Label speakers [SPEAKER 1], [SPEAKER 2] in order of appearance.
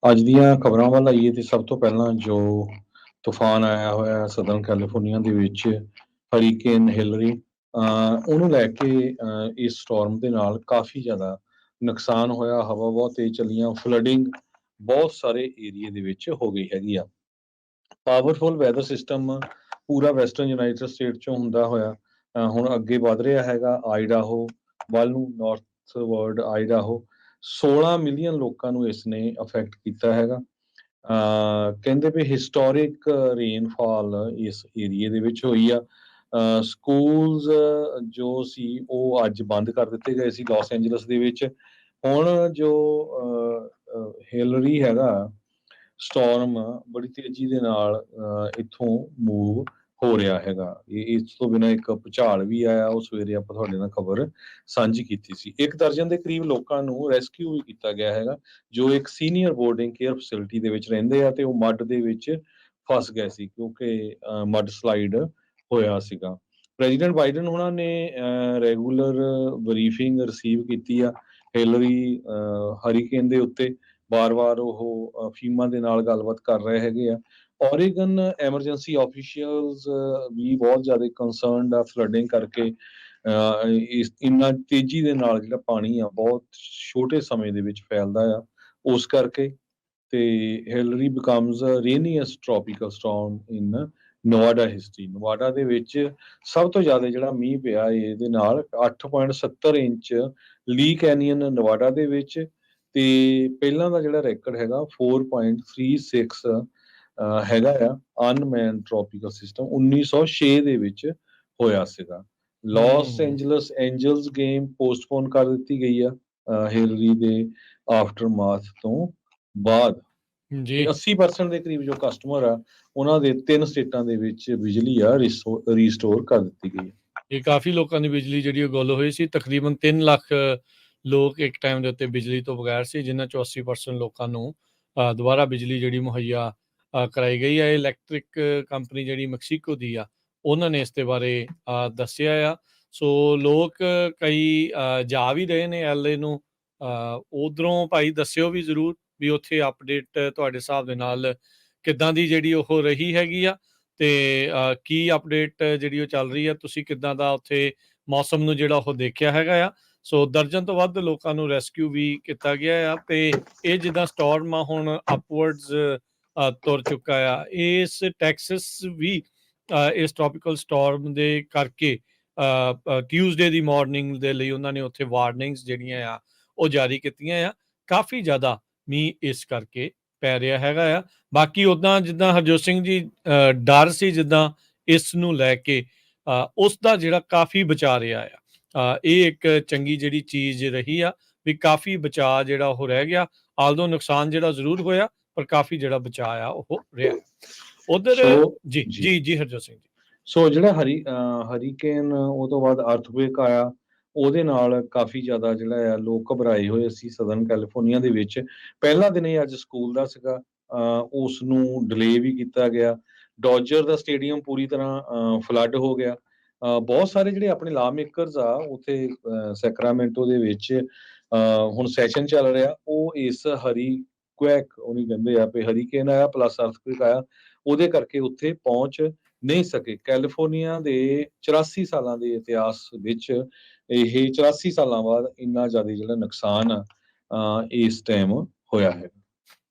[SPEAKER 1] ਅੱਜ ਦੀਆਂ ਖਬਰਾਂ ਵੱਲ ਆਈਏ ਤੇ ਸਭ ਤੋਂ ਪਹਿਲਾਂ ਜੋ ਤੂਫਾਨ ਆਇਆ ਹੋਇਆ ਸਦਰਨ ਕੈਲੀਫੋਰਨੀਆ ਦੇ ਵਿੱਚ, ਹਰੀਕੇਨ ਹਿਲਰੀ, ਉਹਨੂੰ ਲੈ ਕੇ ਇਸ ਸਟੋਰਮ ਦੇ ਨਾਲ ਕਾਫੀ ਜ਼ਿਆਦਾ ਨੁਕਸਾਨ ਹੋਇਆ। ਹਵਾ ਬਹੁਤ ਤੇਜ਼ ਚੱਲੀਆਂ, ਫਲੱਡਿੰਗ ਬਹੁਤ ਸਾਰੇ ਏਰੀਏ ਦੇ ਵਿੱਚ ਹੋ ਗਈ ਹੈਗੀ ਆ। ਪਾਵਰਫੁਲ ਵੈਦਰ ਸਿਸਟਮ ਪੂਰਾ ਵੈਸਟਰਨ ਯੂਨਾਈਟਿਡ ਸਟੇਟ ਚੋਂ ਹੁੰਦਾ ਹੋਇਆ ਹੁਣ ਅੱਗੇ ਵੱਧ ਰਿਹਾ ਹੈਗਾ ਆਈਡਾਹੋ ਵੱਲ ਨੂੰ, ਨਾਰਥ ਵਰਡ ਆਈਡਾਹੋ। 16 ਮਿਲੀਅਨ ਲੋਕਾਂ ਨੂੰ ਇਸ ਨੇ ਅਫੈਕਟ ਕੀਤਾ ਹੈਗਾ। ਕਹਿੰਦੇ ਵੀ ਹਿਸਟੋਰਿਕ ਰੇਨਫਾਲ ਇਸ ਏਰੀਏ ਦੇ ਵਿੱਚ ਹੋਈ ਆ। ਸਕੂਲਸ ਜੋ ਸੀ ਉਹ ਅੱਜ ਬੰਦ ਕਰ ਦਿੱਤੇ ਗਏ ਸੀ ਲਾਸ ਐਂਜਲਸ ਦੇ ਵਿੱਚ। ਹੁਣ ਜੋ ਹਿਲਰੀ ਹੈਗਾ ਸਟੋਰਮ ਬੜੀ ਤੇਜ਼ੀ ਦੇ ਨਾਲ ਇੱਥੋਂ ਮੂਵ ਹੋ ਰਿਹਾ ਹੈਗਾ। ਇਸ ਤੋਂ ਬਿਨਾਂ ਇੱਕ ਭੁਚਾਲ ਵੀ ਆਇਆ, ਉਹ ਸਵੇਰੇ ਆਪਾਂ ਤੁਹਾਡੇ ਨਾਲ ਖਬਰ ਸਾਂਝੀ ਕੀਤੀ ਸੀ। 1 ਦਰਜਨ ਦੇ ਕਰੀਬ ਲੋਕਾਂ ਨੂੰ ਰੈਸਕਿਊ ਵੀ ਕੀਤਾ ਗਿਆ ਹੈਗਾ, ਜੋ ਇੱਕ ਸੀਨੀਅਰ ਬੋਰਡਿੰਗ ਕੇਅਰ ਫੈਸਿਲਿਟੀ ਦੇ ਵਿੱਚ ਰਹਿੰਦੇ ਆ ਤੇ ਉਹ ਮੱਡ ਦੇ ਵਿੱਚ ਫਸ ਗਏ ਸੀ ਕਿਉਂਕਿ ਮੱਡ ਸਲਾਈਡ ਹੋਇਆ ਸੀਗਾ। ਪ੍ਰੈਜ਼ੀਡੈਂਟ ਬਾਈਡਨ ਉਹਨਾਂ ਨੇ ਰੈਗੂਲਰ ਬਰੀਫਿੰਗ ਰਿਸੀਵ ਕੀਤੀ ਆ ਹਿਲਰੀ ਹਰੀਕੇਨ ਦੇ ਉੱਤੇ। ਵਾਰ-ਵਾਰ ਉਹ ਫੀਮਾ ਦੇ ਨਾਲ ਗੱਲਬਾਤ ਕਰ ਰਹੇ ਹੈਗੇ ਆ। ਓਰੇਗਨ ਐਮਰਜੈਂਸੀ ਆਫੀਸ਼ੀਅਲਸ ਵੀ ਬਹੁਤ ਜ਼ਿਆਦਾ ਕੰਸਰਨਡ ਆ ਫਲੱਡਿੰਗ ਕਰਕੇ। ਇਸ ਇੰਨਾ ਤੇਜ਼ੀ ਦੇ ਨਾਲ ਜਿਹੜਾ ਪਾਣੀ ਆ ਬਹੁਤ ਛੋਟੇ ਸਮੇਂ ਦੇ ਵਿੱਚ ਫੈਲਦਾ ਆ, ਉਸ ਕਰਕੇ। ਤੇ ਹਿਲਰੀ ਬਿਕਮਸ ਰੇਨੀਐਸਟ ਟ੍ਰੋਪੀਕਲ ਸਟਾਰਮ ਇਨ ਨਵਾਡਾ ਹਿਸਟਰੀ। ਨਵਾਡਾ ਦੇ ਵਿੱਚ ਸਭ ਤੋਂ ਜ਼ਿਆਦਾ ਜਿਹੜਾ ਮੀਂਹ ਪਿਆ ਇਹਦੇ ਨਾਲ 8.70 ਇੰਚ ਲੀ ਕੈਨੀਅਨ ਨਵਾਡਾ ਦੇ ਵਿੱਚ, ਤੇ ਪਹਿਲਾਂ ਦਾ ਜਿਹੜਾ ਰੈਕਡ ਹੈਗਾ 4.36 ਹੈਗਾ ਆ ਅਨਮੈਨ ਟ੍ਰੋਪੀਕਲ ਸਿਸਟਮ 1906 ਦੇ ਵਿੱਚ ਹੋਇਆ ਸੀਗਾ। Los Angeles Angeles game postpone ਕਰ ਦਿੱਤੀ ਗਈ ਆ ਹਿਲਰੀ ਦੇ ਆਫਟਰਮਾਥ ਤੋਂ ਬਾਅਦ।
[SPEAKER 2] ਜੀ
[SPEAKER 1] ਤੇ 80% ਦੇ ਕਰੀਬ ਜੋ ਕਸਟਮਰ ਆ ਉਹਨਾਂ ਦੇ 3 ਸਟੇਟਾਂ ਦੇ ਵਿੱਚ ਬਿਜਲੀ ਆ ਰੀਸਟੋਰ ਕਰ ਦਿੱਤੀ ਗਈ ਹੈ।
[SPEAKER 2] ਇਹ ਕਾਫੀ ਲੋਕਾਂ ਦੀ ਬਿਜਲੀ ਜਿਹੜੀ ਉਹ ਗੁੱਲ ਹੋਈ ਸੀ। ਤਕਰੀਬਨ 3 ਲੱਖ ਲੋਕ ਇੱਕ ਟਾਈਮ ਦੇ ਉੱਤੇ ਬਿਜਲੀ ਤੋਂ ਬਗੈਰ ਸੀ, ਜਿਨ੍ਹਾਂ ਚੋਂ 80% ਲੋਕਾਂ ਨੂੰ ਦੁਬਾਰਾ ਬਿਜਲੀ ਜਿਹੜੀ ਮੁਹੱਈਆ ਕਰਾਈ ਗਈ ਹੈ। ਇਲੈਕਟ੍ਰਿਕ ਕੰਪਨੀ ਜਿਹੜੀ ਮੈਕਸੀਕੋ ਦੀ ਆ, ਉਹਨਾਂ ਨੇ ਇਸ ਦੇ ਬਾਰੇ ਦੱਸਿਆ ਆ। ਸੋ ਲੋਕ ਕਈ ਜਾ ਵੀ ਰਹੇ ਨੇ LA ਨੂੰ। ਉਧਰੋਂ ਭਾਈ ਦੱਸਿਓ ਵੀ ਜ਼ਰੂਰ ਵੀ ਉੱਥੇ ਅਪਡੇਟ ਤੁਹਾਡੇ ਹਿਸਾਬ ਦੇ ਨਾਲ ਕਿੱਦਾਂ ਦੀ ਜਿਹੜੀ ਉਹ ਰਹੀ ਹੈਗੀ ਆ, ਤੇ ਕੀ ਅਪਡੇਟ ਜਿਹੜੀ ਉਹ ਚੱਲ ਰਹੀ ਆ। ਤੁਸੀਂ ਕਿੱਦਾਂ ਦਾ ਉੱਥੇ ਮੌਸਮ ਨੂੰ ਜਿਹੜਾ ਉਹ ਦੇਖਿਆ ਹੈਗਾ ਆ। ਸੋ ਦਰਜਨ ਤੋਂ ਵੱਧ ਲੋਕਾਂ ਨੂੰ ਰੈਸਕਿਊ ਵੀ ਕੀਤਾ ਗਿਆ ਆ, ਤੇ ਇਹ ਜਿੱਦਾਂ ਸਟੋਰਮ ਆ ਹੁਣ ਅਪਵਰਡਸ ਤੁਰ ਚੁੱਕਾ ਆ। ਇਸ ਟੈਕਸਸ ਵੀ ਇਸ ਟ੍ਰੋਪੀਕਲ ਸਟੋਰਮ ਦੇ ਕਰਕੇ ਟਿਊਜ਼ਡੇ ਦੀ ਮਾਰਨਿੰਗ ਦੇ ਲਈ ਉਹਨਾਂ ਨੇ ਉੱਥੇ ਵਾਰਨਿੰਗਸ ਜਿਹੜੀਆਂ ਆ ਉਹ ਜਾਰੀ ਕੀਤੀਆਂ ਆ। ਕਾਫੀ ਜ਼ਿਆਦਾ ਮੀਂਹ ਇਸ ਕਰਕੇ ਪੈ ਰਿਹਾ ਹੈਗਾ ਆ। ਬਾਕੀ ਉੱਦਾਂ ਜਿੱਦਾਂ ਹਰਜੋਤ ਸਿੰਘ ਜੀ ਡਰ ਸੀ ਜਿੱਦਾਂ ਇਸ ਨੂੰ ਲੈ ਕੇ, ਉਸ ਦਾ ਜਿਹੜਾ ਕਾਫੀ ਬਚਾ ਰਿਹਾ ਆ। ਇਹ ਇੱਕ ਚੰਗੀ ਜਿਹੜੀ ਚੀਜ਼ ਰਹੀ ਆ ਵੀ ਕਾਫੀ ਬਚਾ ਜਿਹੜਾ ਉਹ ਰਹਿ ਗਿਆ। ਆਲਦੋ ਨੁਕਸਾਨ ਜਿਹੜਾ ਜ਼ਰੂਰ ਹੋਇਆ, ਪਰ ਕਾਫੀ ਜਿਹੜਾ ਬਚਾ ਆ ਉਹ ਰਿਹਾ। ਉਧਰ ਜੀ ਜੀ ਜੀ ਹਰਜੋਤ ਸਿੰਘ ਜੀ।
[SPEAKER 1] ਸੋ ਜਿਹੜਾ ਹਰੀਕੇਨ ਉਹ ਤੋਂ ਬਾਅਦ ਅਰਥਕੁਏਕ ਆਇਆ, ਉਹਦੇ ਨਾਲ ਕਾਫੀ ਜ਼ਿਆਦਾ ਜਿਹੜਾ ਆ ਲੋਕ ਘਬਰਾਏ ਹੋਏ ਸੀ ਸਦਰਨ ਕੈਲੀਫੋਰਨੀਆ ਦੇ ਵਿੱਚ। ਪਹਿਲਾ ਦਿਨ ਹੀ ਅੱਜ ਸਕੂਲ ਦਾ ਸੀਗਾ, ਉਸ ਨੂੰ ਡਿਲੇ ਵੀ ਕੀਤਾ ਗਿਆ। ਡੋਜਰ ਦਾ ਸਟੇਡੀਅਮ ਪੂਰੀ ਤਰ੍ਹਾਂ ਫਲੱਡ ਹੋ ਗਿਆ। ਬਹੁਤ ਸਾਰੇ ਜਿਹੜੇ ਆਪਣੇ ਲਾ ਮੇਕਰਸ ਆ ਉੱਥੇ ਸੈਕਰਾਮੈਂਟੋ ਦੇ ਵਿੱਚ ਹੁਣ ਸੈਸ਼ਨ ਚੱਲ ਰਿਹਾ, ਉਹ ਇਸ ਹਰੀਕੁਐਕ ਉਹਨੂੰ ਕਹਿੰਦੇ ਆ ਵੀ ਹਰੀਕੇਨ ਆਇਆ ਪਲੱਸ ਅਰਥਕੁਏਕ ਆਇਆ, ਉਹਦੇ ਕਰਕੇ ਉੱਥੇ ਪਹੁੰਚ ਨਹੀਂ ਸਕੇ। ਕੈਲੀਫੋਰਨੀਆ ਦੇ 84 ਸਾਲਾਂ ਦੇ ਇਤਿਹਾਸ ਵਿੱਚ ਇਹ 84 ਸਾਲਾਂ ਬਾਅਦ ਇੰਨਾ ਜ਼ਿਆਦਾ ਜਿਹੜਾ ਨੁਕਸਾਨ ਇਸ ਟਾਈਮ ਹੋਇਆ ਹੈ।